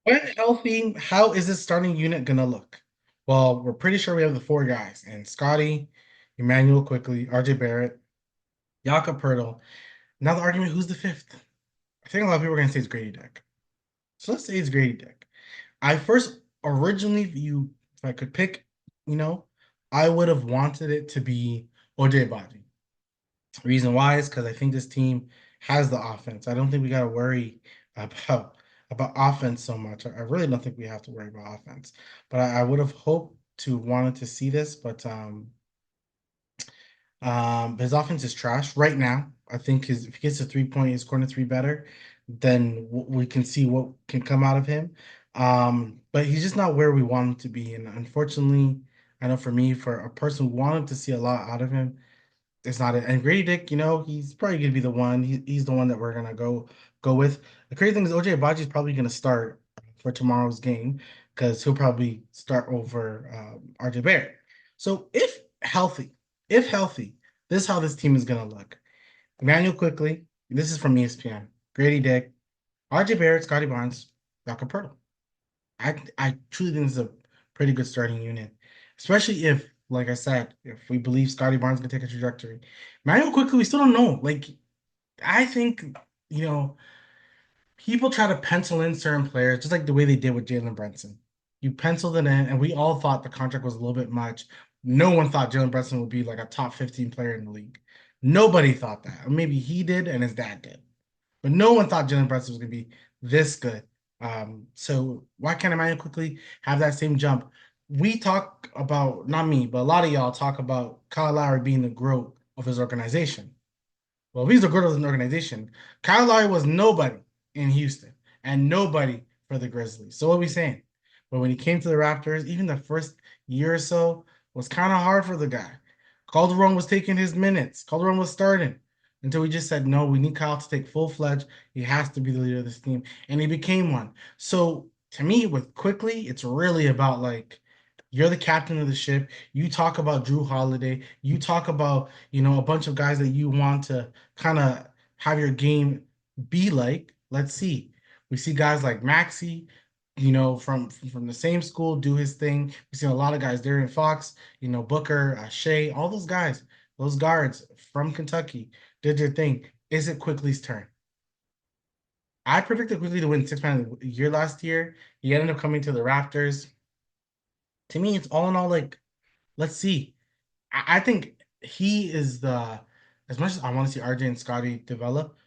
When healthy, how is this starting unit gonna look? Well, we're pretty sure we have the four guys, and Scotty, Emmanuel quickly, RJ Barrett, Jakob Pertl. Now the argument, who's the fifth? I think a lot of people are gonna say it's Grady Dick. So let's say it's Grady Dick. I first originally, if I could pick, you know, I would have wanted it to be OJ Abaji. Reason why is because I think this team has the offense. I don't think we got to worry about offense so much. I really don't think we have to worry about offense. But I would have hoped to wanted to see this, but his offense is trash right now. I think if he gets a 3 point, he's scoring a three better, then we can see what can come out of him. But he's just not where we want him to be, and unfortunately, I know for me, for a person who wanted to see a lot out of him, it's not it. And Grady Dick, he's probably gonna be the one. He's the one that we're gonna go with. The crazy thing is OJ Abaji is probably gonna start for tomorrow's game because he'll probably start over RJ Barrett. So if healthy, this is how this team is gonna look. Emmanuel quickly. This is from ESPN. Grady Dick, RJ Barrett, Scotty Barnes, Jakob Pertl. I truly think this is a pretty good starting unit, especially if, like I said, if we believe Scotty Barnes can take a trajectory. Manuel quickly, we still don't know. Like, I think, you know, people try to pencil in certain players just like the way they did with Jalen Brunson. You penciled it in, and we all thought the contract was a little bit much. No one thought Jalen Brunson would be like a top 15 player in the league. Nobody thought that. Or maybe he did and his dad did. But no one thought Jalen Brunson was going to be this good. So why can't Emmanuel quickly have that same jump? We talk about, not me, but a lot of y'all talk about Kyle Lowry being the growth of his organization. Well, if he's the growth of an organization, Kyle Lowry was nobody in Houston and nobody for the Grizzlies. So what are we saying? But when he came to the Raptors, even the first year or so was kind of hard for the guy. Calderon was taking his minutes. Calderon was starting until we just said, no, we need Kyle to take full-fledged. He has to be the leader of this team. And he became one. So to me, with quickly, it's really about like, you're the captain of the ship. You talk about Drew Holiday. You talk about, a bunch of guys that you want to kind of have your game be like. Let's see. We see guys like Maxi, from the same school, do his thing. We've seen a lot of guys, Darian Fox, Booker, Shea, all those guys, those guards from Kentucky did their thing. Is it Quickly's turn? I predicted Quickly to win six man of the year last year. He ended up coming to the Raptors. To me, it's all in all like, let's see. I think he is as much as I want to see RJ and Scotty develop,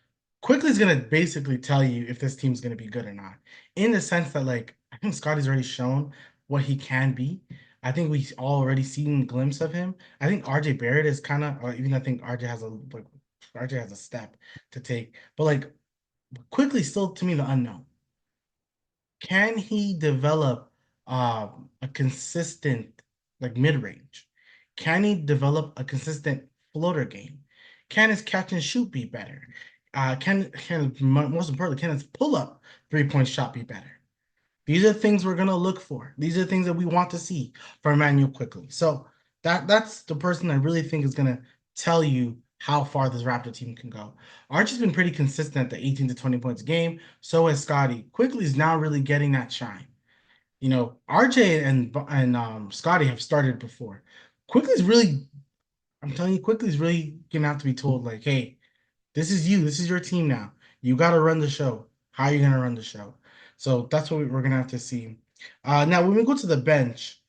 Quickly is gonna basically tell you if this team's gonna be good or not. In the sense that, like, I think Scotty's already shown what he can be. I think we've already seen a glimpse of him. I think RJ Barrett is kind of, or even I think RJ has a step to take, but like Quickly still to me the unknown. Can he develop a consistent like mid-range? Can he develop a consistent floater game? Can his catch and shoot be better? Can most importantly, can his pull-up three-point shot be better? These are things we're gonna look for. These are things that we want to see from Emmanuel quickly. So that's the person I really think is gonna tell you how far this Raptor team can go. Archie's been pretty consistent at the 18 to 20 points a game. So has Scotty. Quickly is now really getting that shine. RJ and Scotty have started before. Quickly's really, I'm telling you, Quickly's really gonna have to be told, like, hey, this is you. This is your team now. You got to run the show. How are you going to run the show? So that's what we're going to have to see. Now, when we go to the bench,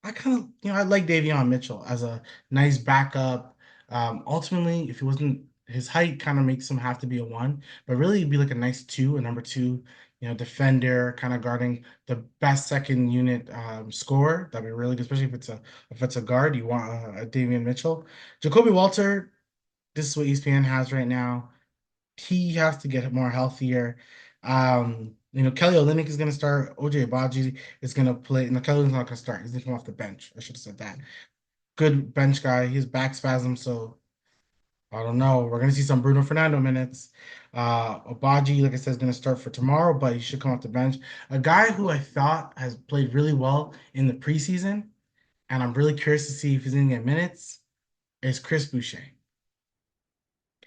I kind of, I like Davion Mitchell as a nice backup. Ultimately, if he wasn't, his height kind of makes him have to be a one, but really it'd be like a nice two, a number two, defender, kind of guarding the best second unit scorer. That'd be really good, especially if it's a guard. You want a Davion Mitchell. Jacoby Walter, this is what ESPN has right now. He has to get more healthier. Kelly Olynyk is going to start. OJ Abaji is going to play. No, Kelly Olynyk's not going to start. He's going to come off the bench. I should have said that. Good bench guy. His back spasm, so I don't know. We're going to see some Bruno Fernando minutes. Abaji, like I said, is going to start for tomorrow, but he should come off the bench. A guy who I thought has played really well in the preseason, and I'm really curious to see if he's going to get minutes, is Chris Boucher.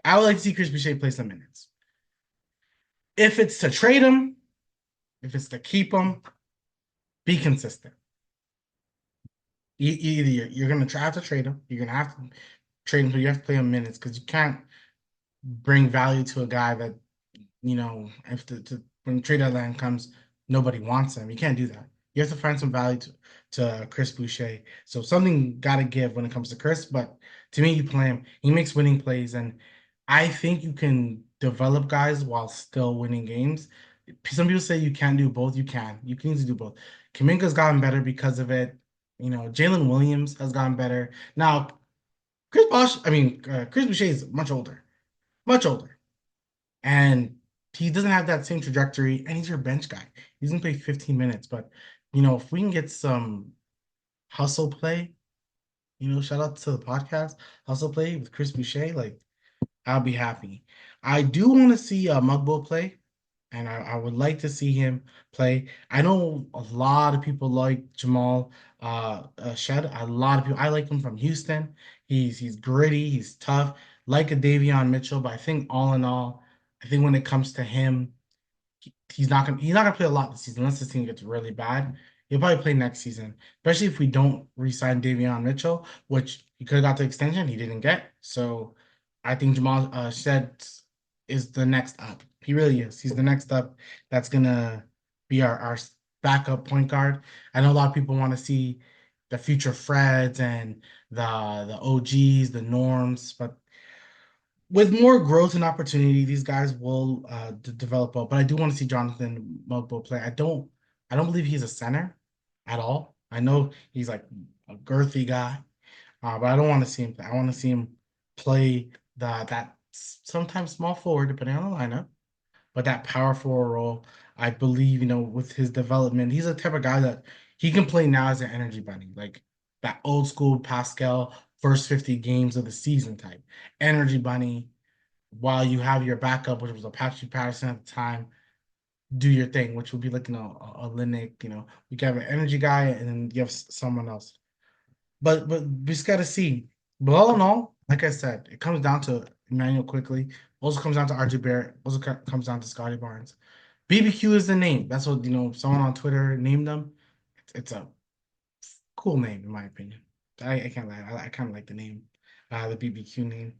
I would like to see Chris Boucher play some minutes. If it's to trade him, If it's to keep him, be consistent. Either you're gonna try to trade him, you're gonna have to trade him, so you have to play him minutes because you can't bring value to a guy that if when trade deadline comes, nobody wants him. You can't do that. You have to find some value to Chris Boucher. So something got to give when it comes to Chris. But to me, you play him. He makes winning plays, and I think you can develop guys while still winning games. Some people say you can't do both. You can. You can easily do both. Kaminga's gotten better because of it. Jalen Williams has gotten better. Now, Chris Boucher is much older. And he doesn't have that same trajectory, and he's your bench guy. He's gonna play 15 minutes, but if we can get some hustle play, shout out to the podcast, hustle play with Chris Boucher, like I'll be happy. I do want to see Mugbo play, and I would like to see him play. I know a lot of people like Jamal Shed. A lot of people. I like him from Houston. He's gritty. He's tough, like a Davion Mitchell. But I think all in all, I think when it comes to him, he's not gonna play a lot this season unless this team gets really bad. He'll probably play next season, especially if we don't re-sign Davion Mitchell, which he could have got the extension he didn't get. So I think Jamal Shed is the next up. He really is. He's the next up. That's gonna be our backup point guard. I know a lot of people want to see the future Freds and the OGs, the norms, but with more growth and opportunity, these guys will develop well. But I do want to see Jonathan Mugbo play. I don't believe he's a center at all. I know he's like a girthy guy, but I don't want to see him play. I want to see him play that sometimes small forward, depending on the lineup, but that power forward role. I believe, with his development, he's the type of guy that he can play now as an energy bunny, like that old school Pascal first 50 games of the season type energy bunny while you have your backup, which was a Patrick Patterson at the time, do your thing, which would be like a Linux. You can have an energy guy and then you have someone else. But we just got to see. But all in all, like I said, it comes down to Emmanuel quickly. Also comes down to RJ Barrett. Also comes down to Scotty Barnes. BBQ is the name. That's what someone on Twitter named them. It's a cool name in my opinion. I can't lie. I kind of like the name, the BBQ name.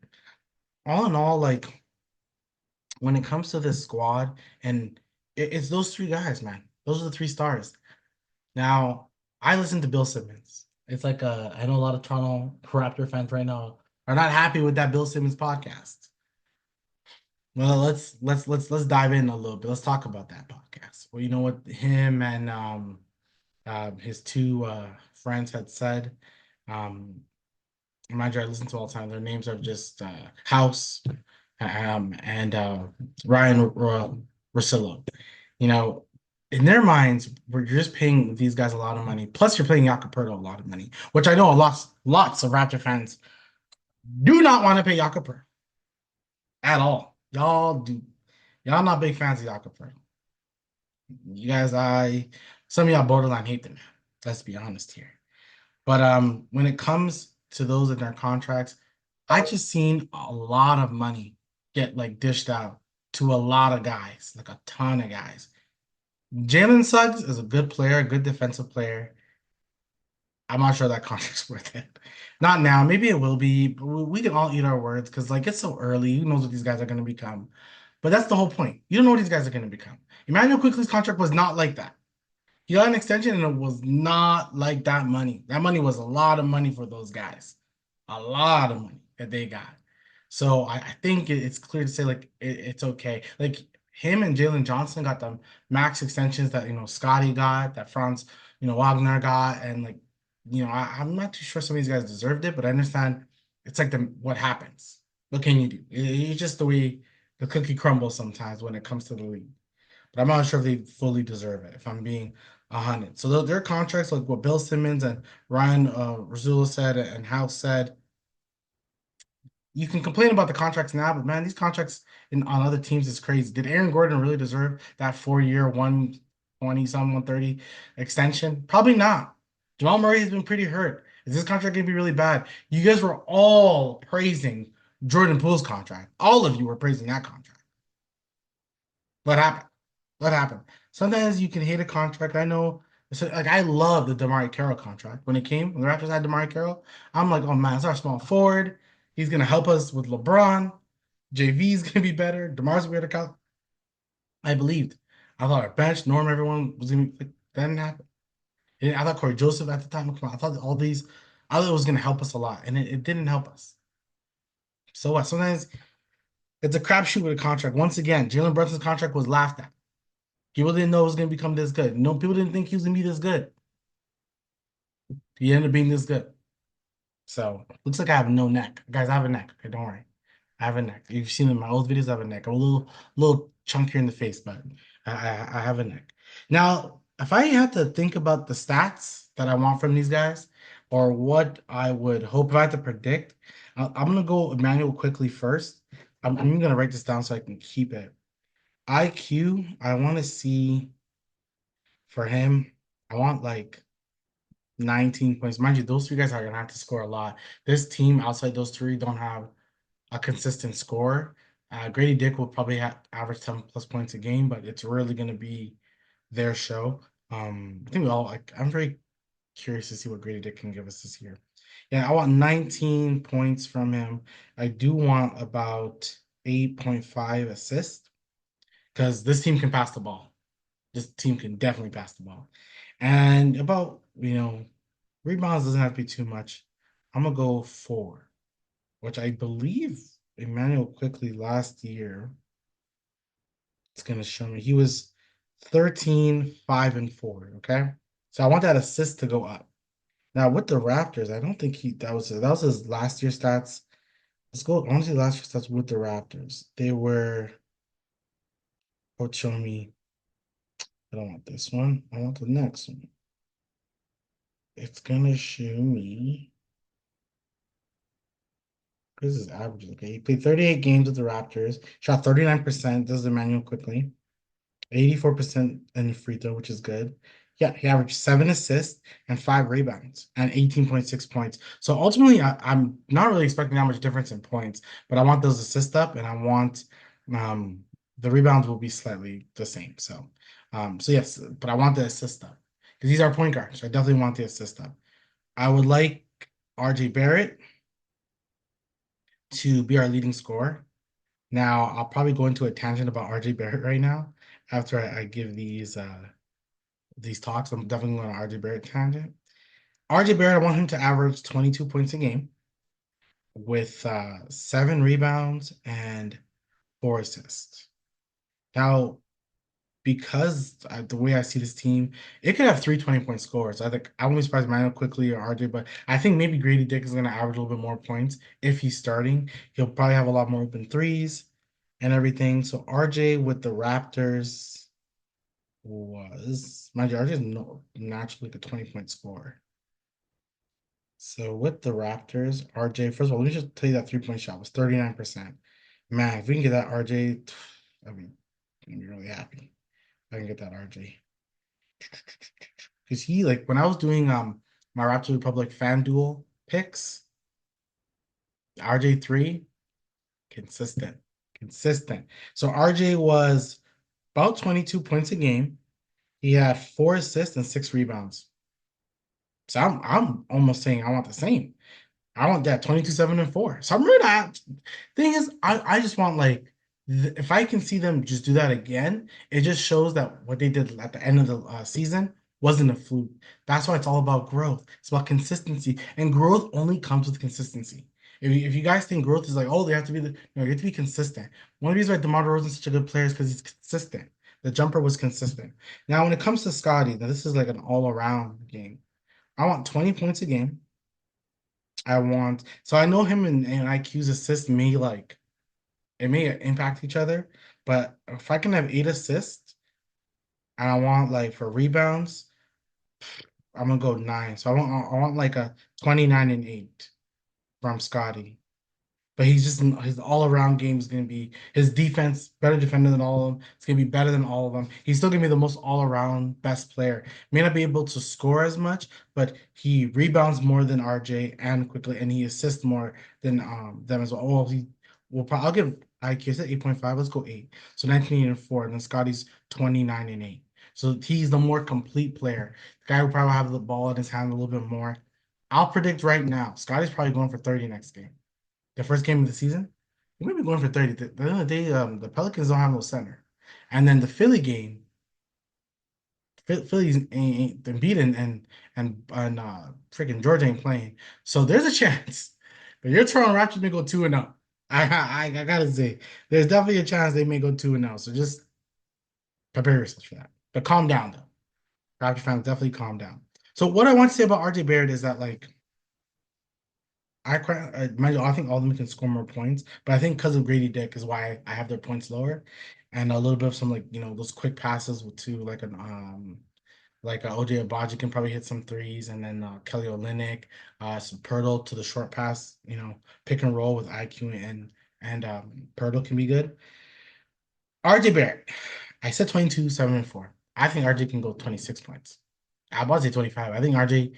All in all, like when it comes to this squad, and it's those three guys, man. Those are the three stars. Now, I listen to Bill Simmons. It's like I know a lot of Toronto Raptor fans right now are not happy with that Bill Simmons podcast. Well, let's dive in a little bit. Let's talk about that podcast. Well, you know what him and his two friends had said. Um, Mind you, I listen to all the time. Their names are just House and Ryan Rosillo. You know, in their minds, we're just paying these guys a lot of money. Plus, you're paying Jakob a lot of money, which I know lots of Raptor fans do not want to pay Jakob at all. Y'all not big fans of Jakob. You guys, some of y'all borderline hate them. Let's be honest here. But when it comes to those in their contracts, I just seen a lot of money get like dished out to a lot of guys, like a ton of guys. Jalen Suggs is a good player, a good defensive player. I'm not sure that contract's worth it. Not now. Maybe it will be, but we can all eat our words because like it's so early. Who knows what these guys are going to become? But that's the whole point. You don't know what these guys are going to become. Emmanuel Quickly's contract was not like that. He got an extension and it was not like that money. That money was a lot of money for those guys. A lot of money that they got. So I think it's clear to say like it's okay. Like him and Jalen Johnson got the max extensions that Scotty got, that Franz Wagner got, and like I'm not too sure some of these guys deserved it, but I understand it's like what happens. What can you do? It's just the way the cookie crumbles sometimes when it comes to the league. But I'm not sure if they fully deserve it, if I'm being 100. So their contracts, like what Bill Simmons and Ryan Razula said and House said, you can complain about the contracts now, but man, these contracts on other teams is crazy. Did Aaron Gordon really deserve that 4 year, 120 some 130 extension? Probably not. Jamal Murray has been pretty hurt. Is this contract gonna be really bad? You guys were all praising Jordan Poole's contract. All of you were praising that contract. What happened? Let happen. Sometimes you can hate a contract. I know. So, like I love the DeMar Carroll contract. When it came, when the Raptors had DeMar Carroll, I'm like, oh man, it's our small forward. He's gonna help us with LeBron. JV's gonna be better. DeMar's gonna be better. I believed. I thought our bench, Norm, everyone was gonna be like, that didn't happen. And I thought Corey Joseph at the time, come on, I thought all these, I thought it was gonna help us a lot, and it didn't help us. So what? Sometimes it's a crapshoot with a contract. Once again, Jalen Brunson's contract was laughed at. People didn't know it was going to become this good. No, people didn't think he was going to be this good. He ended up being this good. So looks like I have no neck, guys. I have a neck. Okay, don't worry. I have a neck. You've seen in my old videos. I have a neck. I'm a little chunkier in the face, but I have a neck. Now, if I had to think about the stats that I want from these guys, or what I would hope if I had to predict, I'm gonna go Emmanuel quickly first. I'm gonna write this down so I can keep it. IQ, I want to see for him. I want like 19 points. Mind you, those three guys are gonna have to score a lot. This team outside those three don't have a consistent score. Grady Dick will probably average 10 plus points a game, but it's really gonna be their show. I think we all like. I'm very curious to see what Grady Dick can give us this year. Yeah, I want 19 points from him. I do want about 8.5 assists because this team can pass the ball. This team can definitely pass the ball. And about, rebounds doesn't have to be too much. I'm gonna go 4, which I believe Emmanuel quickly last year. It's gonna show me he was 13, 5, and 4. Okay. So I want that assist to go up. Now with the Raptors, I don't think that was his last year stats. Let's go honestly last year stats with the Raptors. They were show me. I don't want this one. I want the next one. It's gonna show me. This is average. Okay. He played 38 games with the Raptors, shot 39%, does the manual quickly, 84% in free throw, which is good. Yeah, he averaged 7 assists and 5 rebounds and 18.6 points. So ultimately, I'm not really expecting that much difference in points, but I want those assists up and I want um, the rebounds will be slightly the same. So yes, but I want the assist up because these are point guards. So I definitely want the assist up. I would like RJ Barrett to be our leading scorer. Now, I'll probably go into a tangent about RJ Barrett right now after I give these talks. I'm definitely going on RJ Barrett tangent. RJ Barrett, I want him to average 22 points a game with 7 rebounds and 4 assists. Now, because the way I see this team, it could have 3 20-point scores. I think I won't be surprised Manuel quickly or RJ, but I think maybe Grady Dick is going to average a little bit more points if he's starting. He'll probably have a lot more open threes and everything. So RJ with the Raptors was, mind you, RJ is no, naturally like a 20-point scorer. So with the Raptors, RJ, first of all, let me just tell you that 3-point shot was 39%. Man, if we can get that RJ, I mean, I'm really happy. If I can get that RJ. Because he like when I was doing my Raptor Republic fan duel picks, RJ3, consistent. Consistent. So RJ was about 22 points a game. He had 4 assists and 6 rebounds. So I'm almost saying I want the same. I want that 22, 7, and 4. So I'm really not. Thing is, I just want like if I can see them just do that again, it just shows that what they did at the end of the season wasn't a fluke. That's why it's all about growth. It's about consistency, and growth only comes with consistency. If you guys think growth is like, oh, they have to be no, you have to be consistent. One of the reasons why DeMar DeRozan's such a good player is because he's consistent. The jumper was consistent. Now, when it comes to Scotty, now this is like an all-around game. I want 20 points a game. So I know him and IQ's assist may like it may impact each other, but if I can have 8 assists and I want like for rebounds, I'm gonna go 9. So I want like a 29 and 8 from Scotty. But he's just his all around game is going to be his defense better defender than all of them. It's going to be better than all of them. He's still going to be the most all around best player. May not be able to score as much, but he rebounds more than RJ and quickly, and he assists more than them as well. Oh, he will probably I'll give IQ said 8.5. Let's go 8. So 19 and 4, and then Scotty's 29 and 8. So he's the more complete player. The guy who probably have the ball in his hand a little bit more. I'll predict right now, Scotty's probably going for 30 next game. The first game of the season, he might be going for 30. At the end of the day, the Pelicans don't have no center. And then the Philly game, Philly's ain't Embiid and freaking Georgia ain't playing. So there's a chance that your Toronto Raptors may go 2-0. I gotta say, there's definitely a chance they may go 2-0. So just prepare yourselves for that. But calm down though. Raptors fans definitely calm down. So what I want to say about RJ Barrett is that like mind you, I think all of them can score more points, but I think because of Grady Dick is why I have their points lower, and a little bit of some like those quick passes to like OJ Abaji can probably hit some threes, and then Kelly Olynyk, some Pirtle to the short pass, pick and roll with IQ and Pirtle can be good. RJ Barrett, I said 22, 7, and 4. I think RJ can go 26 points. I about to say 25. I think RJ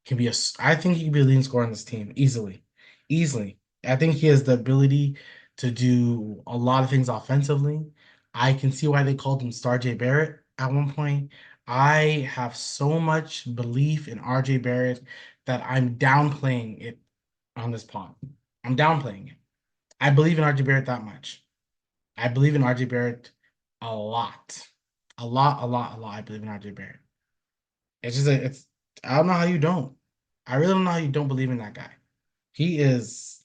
can be I think he can be a leading scorer on this team easily. Easily. I think he has the ability to do a lot of things offensively. I can see why they called him Star J Barrett at one point. I have so much belief in RJ Barrett that I'm downplaying it on this pod. I'm downplaying it. I believe in RJ Barrett that much. I believe in RJ Barrett a lot. A lot, a lot, a lot. I believe in RJ Barrett. It's just it's I don't know how you don't. I really don't know how you don't believe in that guy. He is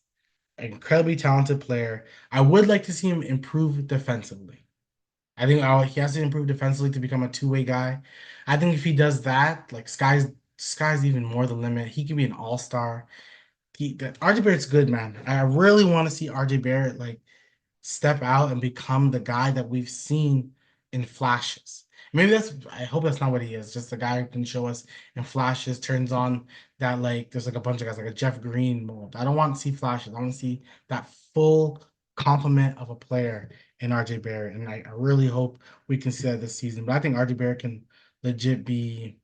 an incredibly talented player. I would like to see him improve defensively. I think he has to improve defensively to become a two-way guy. I think if he does that, like sky's even more the limit. He could be an all-star. RJ Barrett's good, man. I really want to see RJ Barrett like step out and become the guy that we've seen in flashes. Maybe I hope that's not what he is. Just a guy who can show us in flashes, turns on that like there's like a bunch of guys like a Jeff Green mold. I don't want to see flashes. I want to see that full complement of a player in RJ Barrett. And I really hope we can see that this season. But I think RJ Barrett can legit be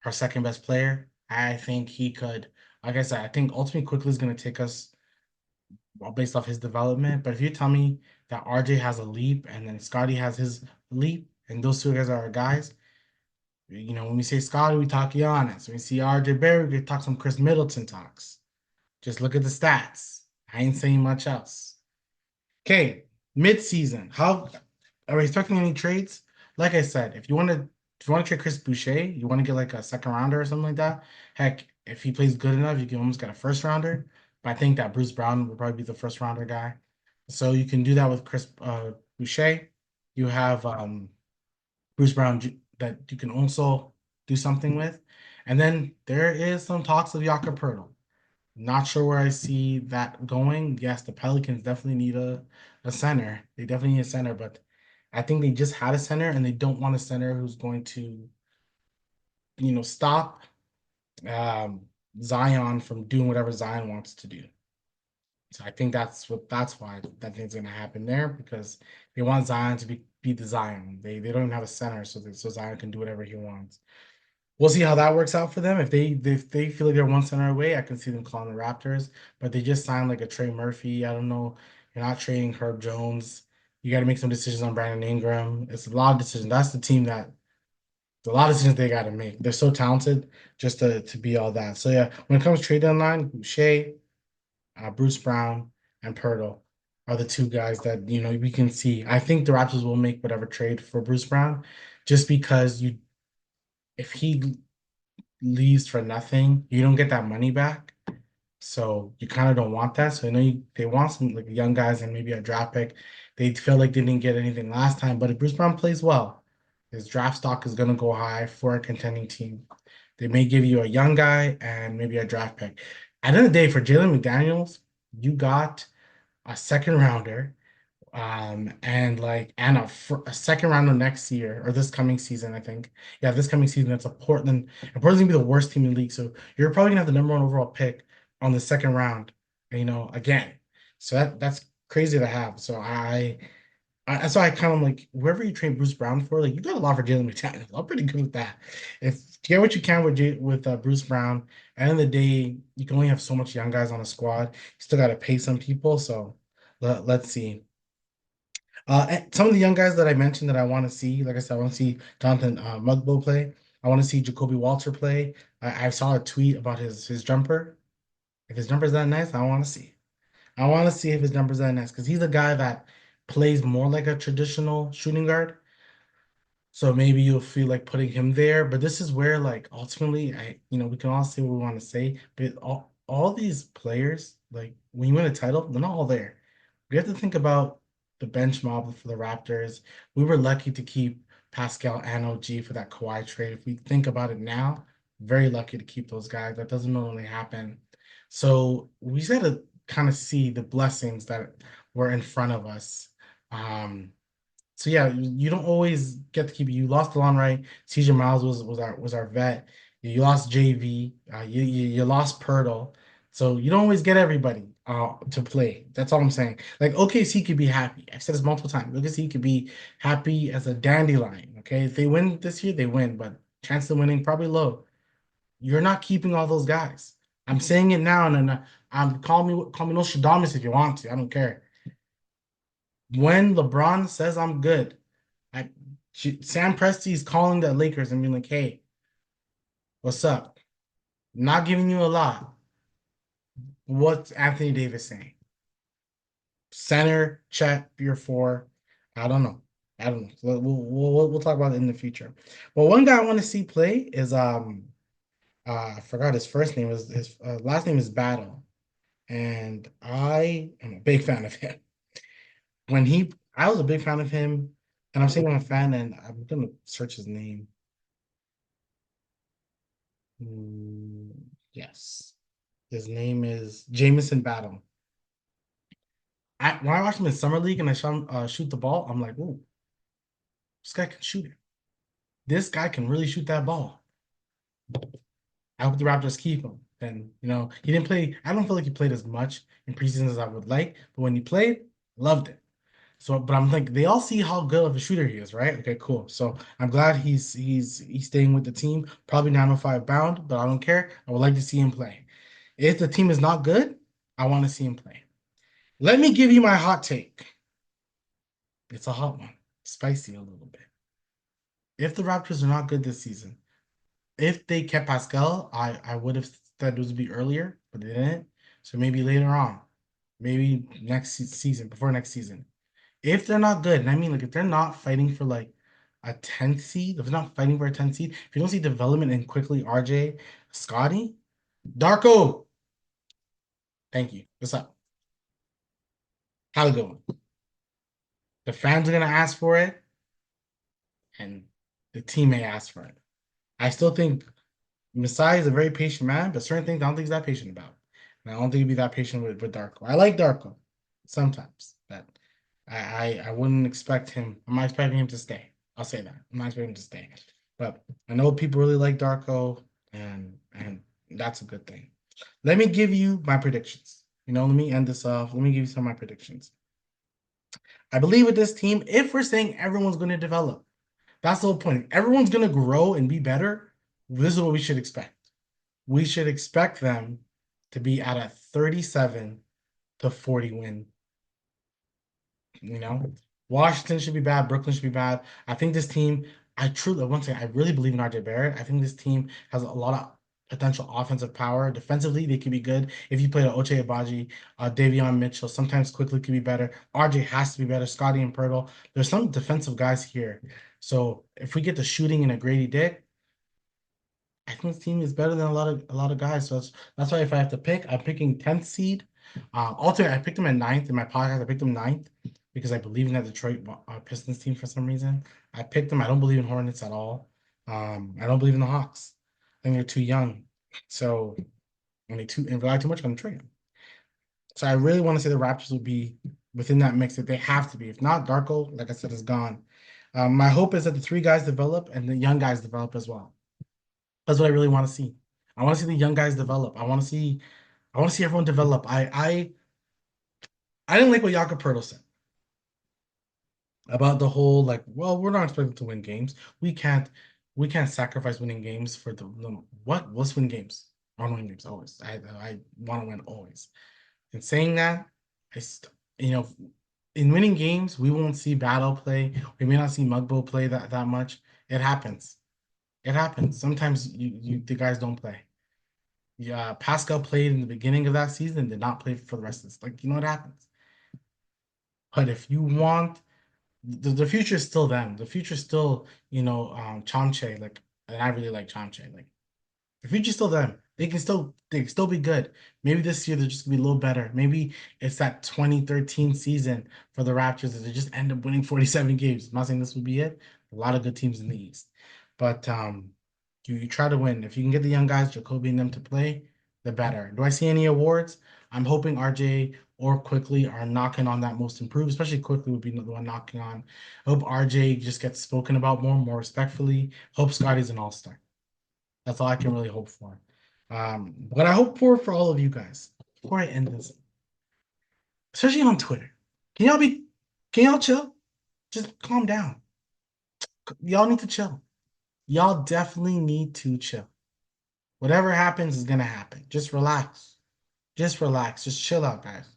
our second best player. I think he could, like I said, I think ultimately quickly is going to take us well, based off his development. But if you tell me that RJ has a leap and then Scotty has his leap, and those two guys are our guys, when we say Scotty, we talk Giannis. When we see RJ Barry, we talk some Chris Middleton talks. Just look at the stats. I ain't saying much else. Okay, mid-season. How are we expecting any trades? Like I said, if you want to trade Chris Boucher, you want to get like a second rounder or something like that. Heck, if he plays good enough, you can almost get a first rounder. But I think that Bruce Brown will probably be the first rounder guy. So you can do that with Chris Boucher. You have Bruce Brown that you can also do something with. And then there is some talks of Jakob Poeltl. Not sure where I see that going. Yes, the Pelicans definitely need a center. They definitely need a center, but I think they just had a center and they don't want a center who's going to, stop um, Zion from doing whatever Zion wants to do. So I think that's why that thing's gonna happen there because they want Zion to be the Zion. They don't even have a center, so Zion can do whatever he wants. We'll see how that works out for them. If they feel like they're one center away, I can see them calling the Raptors. But they just signed like a Trey Murphy. I don't know. You're not trading Herb Jones. You got to make some decisions on Brandon Ingram. It's a lot of decisions. That's the team that a lot of decisions they got to make. They're so talented just to be all that. So yeah, when it comes to trade deadline, Boucher, Bruce Brown, and Pirtle are the two guys that we can see. I think the Raptors will make whatever trade for Bruce Brown, just because if he leaves for nothing, you don't get that money back. So you kind of don't want that. So I know they want some like young guys and maybe a draft pick. They feel like they didn't get anything last time, but if Bruce Brown plays well, his draft stock is going to go high for a contending team. They may give you a young guy and maybe a draft pick. At the end of the day, for Jalen McDaniels, you got a second rounder and a second round of next year or this coming season, I think. Yeah, this coming season, that's a Portland. And Portland's gonna be the worst team in the league. So you're probably gonna have the number one overall pick on the second round, again. So that's crazy to have. So that's why I kind of like whoever you trade Bruce Brown for, like you got a lot for Jalen McDaniels. I'm pretty good with that. If you get what you can with Bruce Brown, at the end of the day, you can only have so much young guys on a squad. You still got to pay some people. So let's see. Some of the young guys that I mentioned that I want to see, like I said, I want to see Jonathan Mugbo play. I want to see Jacoby Walter play. I saw a tweet about his jumper. If his jumper's that nice, I want to see. I want to see if his jumper's that nice because he's a guy that plays more like a traditional shooting guard. So maybe you'll feel like putting him there, but this is where like ultimately we can all say what we want to say, but all these players, like when you win a title, they're not all there. We have to think about the bench mob for the Raptors. We were lucky to keep Pascal and OG for that Kawhi trade. If we think about it now, very lucky to keep those guys. That doesn't normally happen. So we just got to kind of see the blessings that were in front of us. Um, so yeah, you don't always get to keep it. You lost DeLon Wright. CJ Miles was our vet. You lost JV. You lost Pirtle. So you don't always get everybody to play. That's all I'm saying. Like OKC could be happy. I've said this multiple times. OKC could be happy as a dandelion. Okay, if they win this year, they win, but chance of winning probably low. You're not keeping all those guys. I'm saying it now, and then I'm call me Nostradamus if you want to. I don't care. When LeBron says I'm good, I, Sam Presti's calling the Lakers and being like, "Hey, what's up? Not giving you a lot. What's Anthony Davis saying? Center, check, your four. I don't know. I don't know. We'll talk about it in the future. But one guy I want to see play is I forgot his first name. His last name is Battle, and I am a big fan of him. I was a big fan of him, and I'm saying I'm a fan, and I'm gonna search his name. Mm, yes. His name is Jamison Battle. When I watched him in summer league and I saw him shoot the ball, I'm like, "Ooh, this guy can shoot it. This guy can really shoot that ball." I hope the Raptors keep him. And he didn't play. I don't feel like he played as much in preseason as I would like, but when he played, loved it. So, but I'm like, they all see how good of a shooter he is, right? Okay, cool. So I'm glad he's staying with the team. Probably 905 bound, but I don't care. I would like to see him play. If the team is not good, I want to see him play. Let me give you my hot take. It's a hot one, spicy a little bit. If the Raptors are not good this season, if they kept Pascal, I would have said it would be earlier, but they didn't. So maybe later on, maybe next season, before next season. If they're not good, and I mean, like, if they're not fighting for like a 10th seed, if they're not fighting for a 10th seed, if you don't see development in quickly RJ, Scotty, Darko, thank you. What's up? How it going? The fans are gonna ask for it, and the team may ask for it. I still think Masai is a very patient man, but certain things I don't think he's that patient about. And I don't think he'd be that patient with Darko. I like Darko sometimes, but I wouldn't expect him. I'm not expecting him to stay. I'll say that. I'm not expecting him to stay. But I know people really like Darko, and that's a good thing. Let me give you my predictions. Let me end this off. Let me give you some of my predictions. I believe with this team, if we're saying everyone's going to develop, that's the whole point. If everyone's going to grow and be better, this is what we should expect. We should expect them to be at a 37 to 40 win. You know, Washington should be bad. Brooklyn should be bad. I think this team, once again, I really believe in RJ Barrett. I think this team has a lot of potential offensive power. Defensively, they could be good. If you play Ochai Agbaji, Davion Mitchell, sometimes quickly could be better. RJ has to be better. Scotty and Pirtle. There's some defensive guys here. So if we get the shooting in a Grady Dick, I think this team is better than a lot of guys. So that's why if I have to pick, I'm picking 10th seed. Ultimately, I picked them at ninth in my podcast. I picked them ninth because I believe in that Detroit Pistons team for some reason. I picked them. I don't believe in Hornets at all. I don't believe in the Hawks. I think they're too young. So when they rely too much, I'm gonna trade them. So I really want to say the Raptors will be within that mix that they have to be. If not, Darko, like I said, is gone. My hope is that the three guys develop and the young guys develop as well. That's what I really want to see. I want to see the young guys develop. I want to see everyone develop. I didn't like what Jakob Poeltl said about the whole like, well, we're not expected to win games. We can't sacrifice winning games for the no, what? Let's win games. I want to win games always. I want to win always. And saying that, I st- you know in winning games, we won't see Battle play. We may not see Mugbo play that much. It happens. It happens. Sometimes the guys don't play. Yeah, Pascal played in the beginning of that season, did not play for the rest of this. Like, what happens? But if you want the future is still them. The future is still, Chamche, like, and I really like Chamche. Like, the future's still them. They can still be good. Maybe this year they're just gonna be a little better. Maybe it's that 2013 season for the Raptors that they just end up winning 47 games. I'm not saying this will be it. A lot of good teams in the East. But you try to win. If you can get the young guys, Jacoby and them to play, the better. Do I see any awards? I'm hoping RJ or Quickly are knocking on that most improved, especially Quickly would be the one knocking on. I hope RJ just gets spoken about more respectfully. Hope Scotty's an all-star. That's all I can really hope for. What I hope for all of you guys before I end this, especially on Twitter, can y'all be, can y'all chill? Just calm down. Y'all need to chill. Y'all definitely need to chill. Whatever happens is gonna happen. Just relax. Just relax. Just chill out, guys.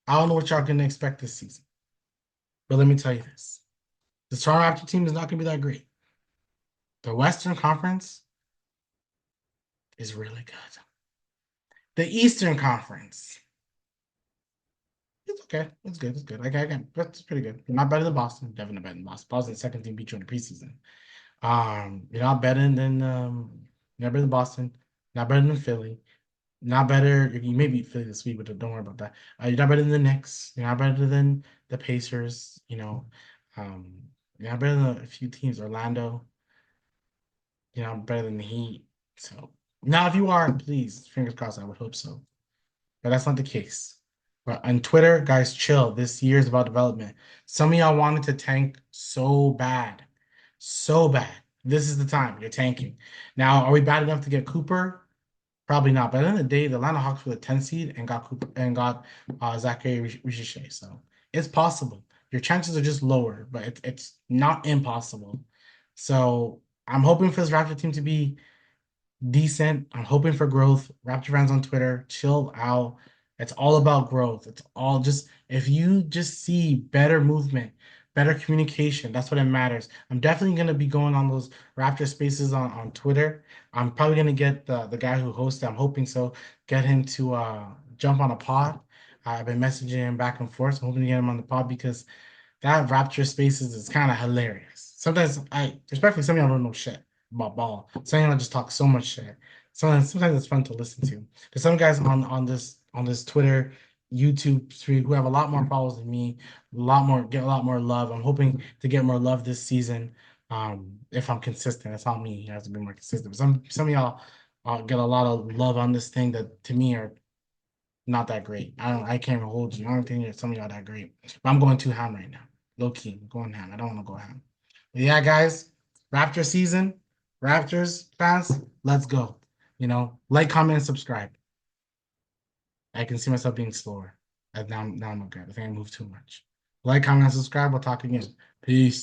I don't know what y'all gonna expect this season, but let me tell you this: the Toronto Raptor team is not gonna be that great. The Western Conference is really good. The Eastern Conference. It's okay. It's good. It's good. Again, that's pretty good. You're not better than Boston. Definitely not better than Boston. Boston's second team beat you in the preseason. You're not better than not better than Boston. Not better than Philly. Not better. You may beat Philly this week, but don't worry about that. You're not better than the Knicks. You're not better than the Pacers. Um, you're not better than a few teams. Orlando. You're not better than the Heat. So now, if you are, please, fingers crossed. I would hope so, but that's not the case. But on Twitter, guys, chill. This year is about development. Some of y'all wanted to tank so bad, so bad. This is the time you're tanking. Now, are we bad enough to get Cooper? Probably not. But at the end of the day, the Atlanta Hawks were the 10 seed and got Cooper and got Zachary Richichet. So it's possible. Your chances are just lower, but it's not impossible. So I'm hoping for this Raptor team to be decent. I'm hoping for growth. Raptor fans on Twitter, chill out. It's all about growth. It's all just if you just see better movement, better communication, that's what it matters. I'm definitely gonna be going on those Raptor spaces on Twitter. I'm probably gonna get the guy who hosts it. I'm hoping so. Get him to jump on a pod. I've been messaging him back and forth. So I'm hoping to get him on the pod because that Raptor Spaces is kind of hilarious. Sometimes respectfully, some of y'all don't know shit about ball. Some of y'all just talk so much shit. Sometimes it's fun to listen to. There's some guys on this Twitter, YouTube stream who have a lot more followers than me, get a lot more love. I'm hoping to get more love this season. If I'm consistent, that's on me. You have to be more consistent. But some of y'all get a lot of love on this thing that to me are not that great. I can't even hold you. I don't think some of y'all that great. But I'm going too ham right now. Low key, I'm going ham. I don't want to go ham. But yeah, guys, Raptor season, Raptors fans, let's go. Like, comment, and subscribe. I can see myself being slower. Now I'm okay. I think I moved too much. Like, comment, and subscribe. We'll talk again. Peace.